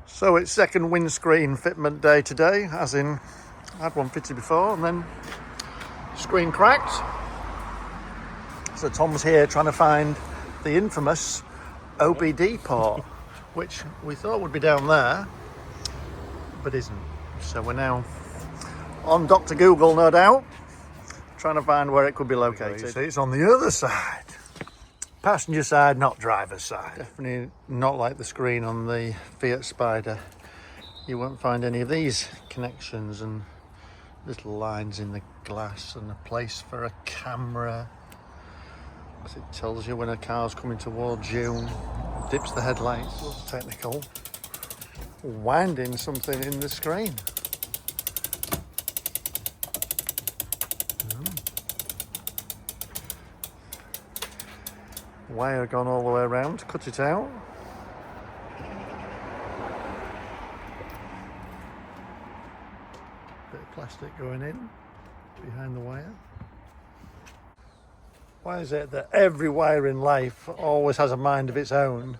So it's second windscreen fitment day today, as in I had one fitted before and then screen cracked. So Tom's here trying to find the infamous OBD port, which we thought would be down there, but isn't. So we're now on Dr. Google, no doubt, trying to find where it could be located. See, it's on the other side. Passenger side, not driver's side. Definitely not like the screen on the Fiat Spider. You won't find any of these connections and little lines in the glass and a place for a camera. As it tells you when a car's coming towards you, dips the headlights. Technical. Winding something in the screen. Wire gone all the way around to cut it out. Bit of plastic going in behind the wire. Why is it that every wire in life always has a mind of its own?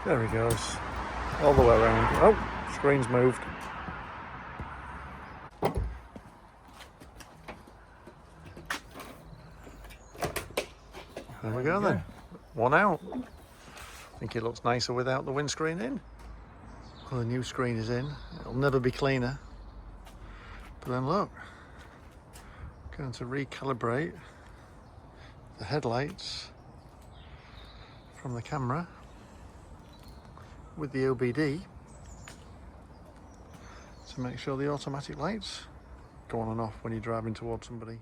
There he goes, all the way around. Oh, screen's moved. There we go then, one out. I think it looks nicer without the windscreen in. Well, the new screen is in, it'll never be cleaner. But then look, going to recalibrate the headlights from the camera with the OBD to make sure the automatic lights go on and off when you're driving towards somebody.